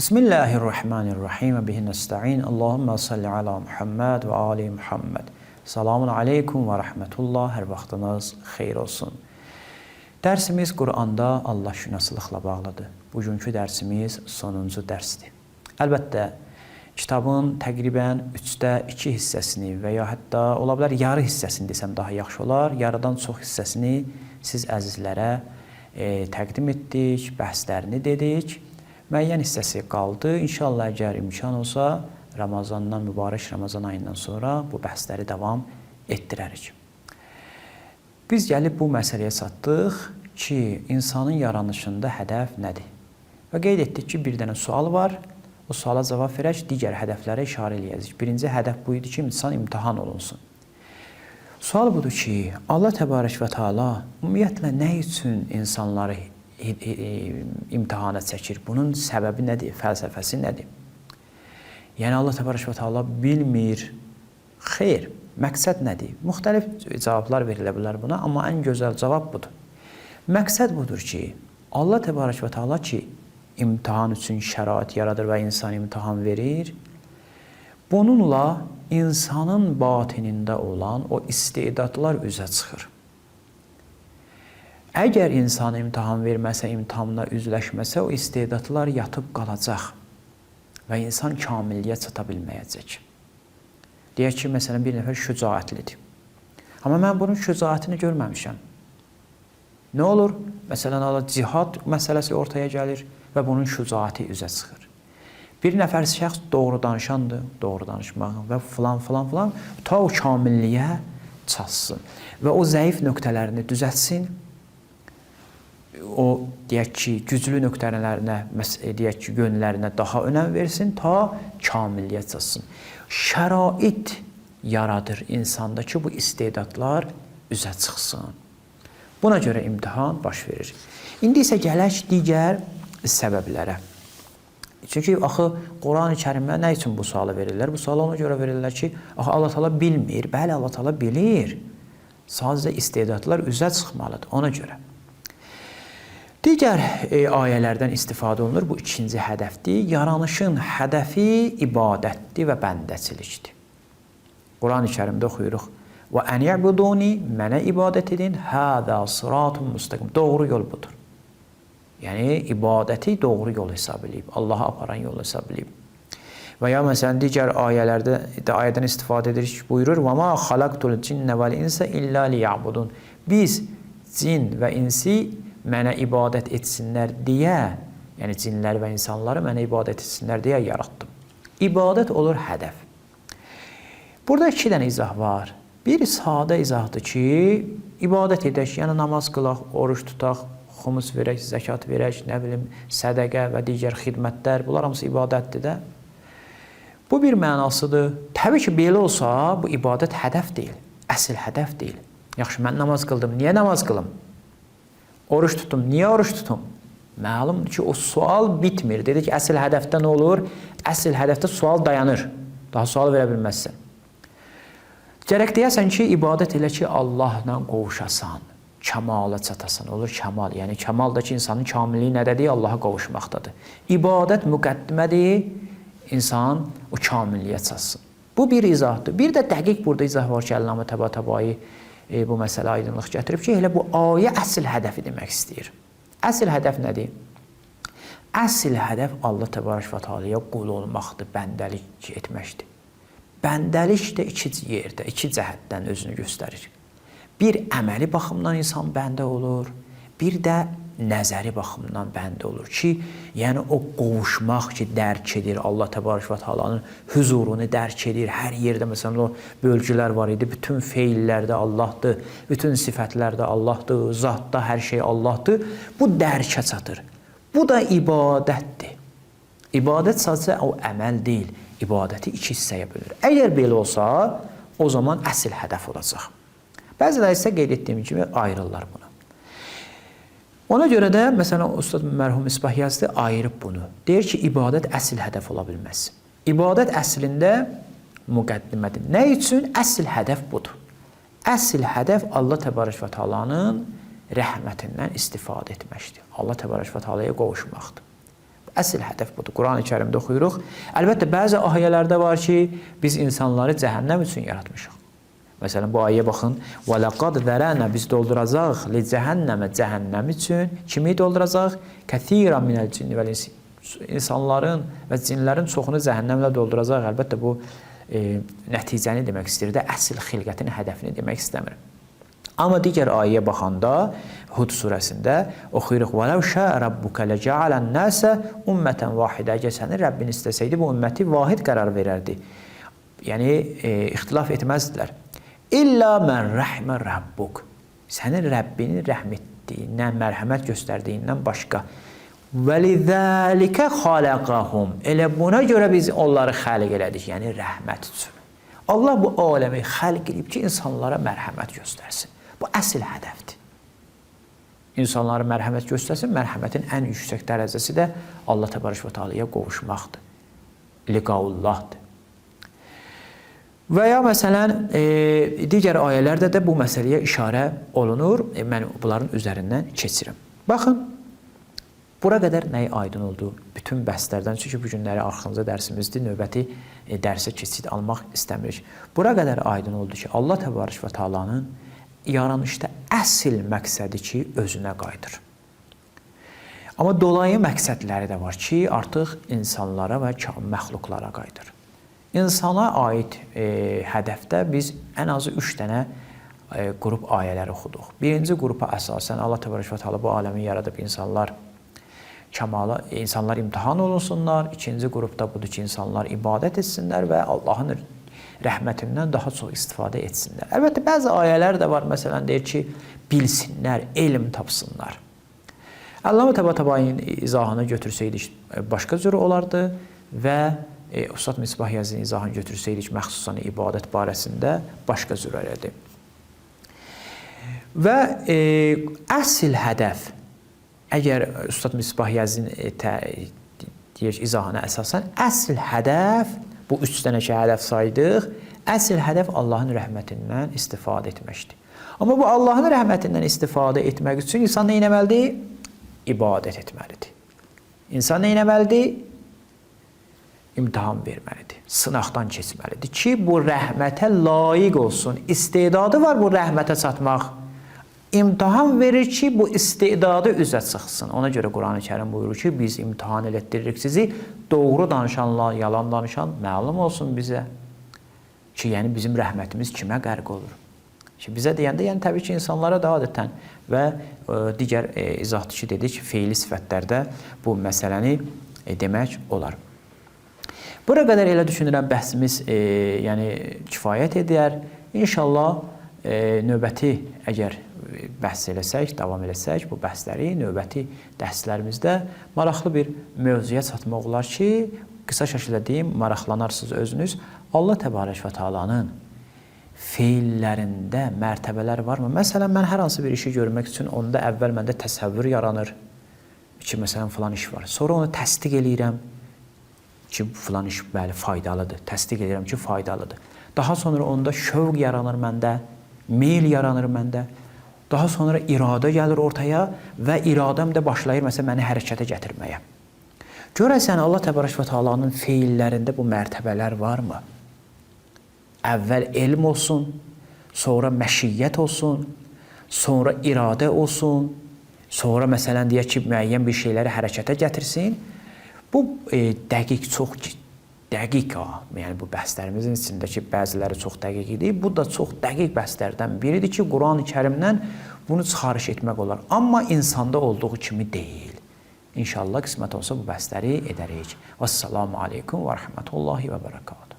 Bismillahirrahmanirrahim və bihi nəstəin. Allahumma salli ala Muhammed və ali Muhammed. Salamun aleykum və rəhmətullah. Hər vaxtınız xeyir olsun. Dərsimiz Quranda Allah-şünaslılıqla bağlıdır. Bugünkü dərsimiz sonuncu dərsdir. Əlbəttə, kitabın təqribən 2/3 hissəsini və ya hətta ola bilər yarı hissəsini desəm daha yaxşı olar. Yarıdan çox hissəsini siz əzizlərə təqdim etdik, bəhslərini dedik. Müəyyən hissəsi qaldı. İnşallah əgər imkan olsa, Ramazandan, mübarək Ramazan ayından sonra bu bəhsləri davam etdirərik. Biz gəlib bu məsələyə çatdıq ki, insanın yaranışında hədəf nədir? Və qeyd etdik ki, bir dənə sual var. O suala cavab verək, digər hədəflərə işarə eləyəcək. Birinci hədəf bu idi ki, insan imtahan olunsun. Sual budur ki, Allah Təbarək və Teala ümumiyyətlə nə üçün insanları imtihana çəkir? Bunun səbəbi nədir? Fəlsəfəsi nədir? Yəni Allah Təbarək və Teala bilmir. Xeyr, məqsəd nədir? Müxtəlif cavablar verilə bilər buna, amma ən gözəl cavab budur. Məqsəd budur ki, Allah Təbarək və Teala ki, imtihan üçün şərait yaradır və insan imtihan verir. Bununla insanın batinində olan o istedadlar üzə çıxır. Əgər insan imtihan verməsə, imtihanla üzləşməsə, o istedadlar yatıb qalacaq və insan kamilliyə çata bilməyəcək. Deyək ki, məsələn, bir nəfər şücaətlidir. Amma mən bunun şücaətini görməmişəm. Nə olur? Məsələn, cihad məsələsi ortaya gəlir və bunun şücaəti üzə çıxır. Bir nəfər şəxs doğru danışandır, doğru danışmaq və filan, ta o kamilliyə çatsın və o zəif nöqtələrini düzəltsin. O, deyək ki, güclü nöqtələrinə, deyək ki, yönlərinə daha önəm versin, ta kamilliyə çatsın. Şərait yaradır insanda ki, bu istedadlar üzə çıxsın. Buna görə imtihan baş verir. İndi isə gələk digər səbəblərə. Çünki, axı, Quran-ı Kərimdə nə üçün bu sualı verirlər? Bu sualı ona görə verirlər ki, axı, Allah Teala bilmir. Bəli, Allah Teala bilir. Sadəcə istedadlar üzə çıxmalıdır, ona görə. Digər ayələrdən istifadə olunur. Bu ikinci hədəfdir. Yaranışın hədəfi ibadətdir və bəndəçilikdir. Quran-ı Kərimdə oxuyuruq. Və ən yəbuduni, mənə ibadət edin, hədə sıratun müstəqim. Doğru yol budur. Yəni, ibadəti doğru yol hesab edib, Allaha aparan yol hesab edib. Və ya, məsələn, digər ayələrdə ayədən istifadə edirik, buyurur, وَمَا خَلَقْتُ الْجِنَّ وَالْإِنْسَ إِلَّا لِيَعْبُدُونَ. Biz cin və insi mənə ibadət etsinlər deyə, yəni cinlər və insanları mənə ibadət etsinlər deyə yaratdım. İbadət olur hədəf. Burada iki dənə izah var. Bir sadə izahdır ki, ibadət edək, yəni namaz qılaq, oruç tutaq, xumus verək, zəkat verək, nə bilim, sədəqə və digər xidmətlər, bunlar hamısı ibadətdir də. Bu bir mənasıdır. Təbii ki, belə olsa, bu ibadət hədəf deyil, əsl hədəf deyil. Yaxşı, mən namaz qıldım, niyə namaz qılım? Oruç tutum, niyə oruç tutum? Məlumdur ki, o sual bitmir. Dedi ki, əsl hədəfdə nə olur? Əsl hədəfdə sual dayanır. Daha sual verə bilməzsən. Gərək deyəsən ki, ibadət elə ki, Allahla qovuşasan. Kəmala çatasan, olur kəmal. Yəni, kəmal da ki, insanın kamilliyi nədədir? Allaha qovuşmaqdadır. İbadət müqəddimədir, insan o kamilliyə çatsın. Bu bir izahdır. Bir də dəqiq burada izah var ki, Əllamə Təbatabai bu məsələ aydınlıq gətirib ki, elə bu ayə əsl hədəfi demək istəyir. Əsl hədəf nədir? Əsl hədəf Allah Təbarək və Teala'ya qul olmaqdır, bəndəlik etməkdir. Bəndəlik də iki yerdə, iki cəhətdən özünü göstərir. Bir əməli baxımdan insan bəndə olur, bir də nəzəri baxımdan bəndə olur ki, yəni o qovuşmaq ki, dərk edir, Allah Təbarək və Teala'nın huzurunu dərk edir. Hər yerdə, məsələn, o bölgülər var idi, bütün feillərdə Allahdır, bütün sifətlərdə Allahdır, zatda hər şey Allahdır. Bu dərkə çatır. Bu da ibadətdir. İbadət sadəcə o əməl deyil, ibadəti iki hissəyə bölür. Əgər belə olsa, o zaman əsl hədəf olacaq. Bəziləri isə qeyd etdiyim kimi ayrırlar bunu. Ona görə də, məsələn, Ustad mərhum İsbah yazdı, ayırıb bunu. Deyir ki, ibadət əsl hədəf ola bilməz. İbadət əslində müqəddimədir. Nə üçün? Əsl hədəf budur. Əsl hədəf Allah Təbarək və Teala'nın rəhmətindən istifadə etməkdir. Allah Təbarək və Teala'ya qovuşmaqdır. Əsl hədəf budur. Quran-ı Kərimdə oxuyuruq. Əlbəttə, bəzi ayələrdə var ki, biz insanları cəhənnəm üçün yaratmışıq. Məsələn, bu ayəyə baxın. وَلَقَدْ ذَرَانَ Biz dolduracaq لِcəhənnəmə cəhənnəm üçün. Kimi dolduracaq? كَثِيرًا مِنَ الْجِنِّ وَالْإِنسِ İnsanların və cinlərin çoxunu cəhənnəmlə dolduracaq. Əlbəttə, bu nəticəni demək istəyir də, əsl xilqətin hədəfini demək istəmir. Amma digər ayəyə baxanda, Hud surəsində oxuyuruq. وَلَوْ شَاءَ رَبُّكَ لَجَعَلَ النَّاسَ أُمَّةً وَاحِدَةً Əgər sənin Rəbbin istəsəydi, bu ümməti vahid qərar verərdi. Yəni, ixtilaf etməzdilər. İllə mən rəhmə Rabbuk. Sənin Rəbbinin rəhm etdiyindən, mərhəmət göstərdiyindən başqa. وَلِذَٰلِكَ خَلَقَهُمْ Elə buna görə biz onları xəlq elədik, yəni rəhmət üçün. Allah bu aləmi xəlq edib ki, insanlara mərhəmət göstərsin. Bu əsl hədəfdir. İnsanlara mərhəmət göstərsin, mərhəmətin ən yüksək dərəcəsi də Allah təbarək və teala'ya qovuşmaqdır. Liqaullahdır. Və ya məsələn, digər ayələrdə də bu məsələyə işarə olunur. Mən bunların üzərindən keçirəm. Baxın, bura qədər nəyə aydın oldu? Bütün bəhslərdən, çünki bu günləri arxamıza dərsimizdir, növbəti dərsə keçid almaq istəmirik. Bura qədər aydın oldu ki, Allah təbarək və teala'nın yaranışda əsl məqsədi ki, özünə qayıdır. Amma dolayı məqsədləri də var ki, artıq insanlara və məxluqlara qayıdır. İnsana aid hədəfdə biz ən azı 3 dənə qrup ayələr oxuduq. Birinci qrupa əsasən Allah təbarək və teala bu aləmi yaradıb insanlar imtahan olunsunlar. İkinci qrupda budur ki, insanlar ibadət etsinlər və Allahın rəhmətindən daha çox istifadə etsinlər. Əlbəttə, bəzi ayələr də var, məsələn, deyir ki, bilsinlər, elm tapsınlar. Allama Təbatabayin izahını götürsəydik, başqa cür olardı və Ustad Misbah Yazın izahını götürsəydik, məxsusən ibadət barəsində başqa cür elədi. Və əsl hədəf, əgər Ustad Misbah Yazın izahına əsasən, əsl hədəf, bu 3 dənə ki, hədəf saydıq, əsl hədəf Allahın rəhmətindən istifadə etməkdir. Amma bu Allahın rəhmətindən istifadə etmək üçün insan nə etməlidir? İbadət etməlidir. İnsan nə etməlidir? İmtahan verməlidir. Sınaqdan keçməlidir ki, bu rəhmətə layiq olsun. İstedadı var bu rəhmətə çatmaq. İmtahan verir ki, bu istedadı üzə çıxsın. Ona görə Quran-ı Kərim buyurur ki, biz imtihan elətdiririk sizi. Doğru danışanlar, yalan danışan məlum olsun bizə. Ki, yəni bizim rəhmətimiz kimə qərq olur? Ki, bizə deyəndə, yəni təbii ki, insanlara da adətən və digər izahdır ki, dedik, feili sifətlərdə bu məsələni demək olar. Bura qədər elə düşünürəm, bəhsimiz yəni kifayət edər. İnşallah növbəti əgər bəhs eləsək, davam eləsək bu bəhsləri növbəti dərslərimizdə maraqlı bir mövzuya çatmaq olar ki, qısa şəkildə deyim, maraqlanarsınız özünüz. Allah təbarək və teala'nın feillərində mərtəbələr varmı? Məsələn, mən hər hansı bir işi görmək üçün onda əvvəl məndə təsəvvür yaranır ki, məsələn, filan iş var. Sonra onu təsdiq eləyirəm ki, filan iş bəli faydalıdır. Təsdiq edirəm ki, faydalıdır. Daha sonra onda şövq yaranır məndə, meyl yaranır məndə. Daha sonra iradə gəlir ortaya və iradəm də başlayır məsələn məni hərəkətə gətirməyə. Görəsən Allah təbarək və teala'nın feillərində bu mərtəbələr varmı? Əvvəl elm olsun, sonra məşiyyət olsun, sonra iradə olsun, sonra məsələn deyək ki, müəyyən bir şeyləri hərəkətə gətirsin. Bu dəqiq, çox dəqiq, yəni bu bəhslərimizin içindəki bəziləri çox dəqiq idi. Bu da çox dəqiq bəhslərdən biridir ki, Quran-ı Kərimdən bunu çıxarış etmək olar. Amma insanda olduğu kimi deyil. İnşallah qismət olsa bu bəhsləri edərik. Vəssalamu aleykum və rəhmətullahi və bərəkatuhu.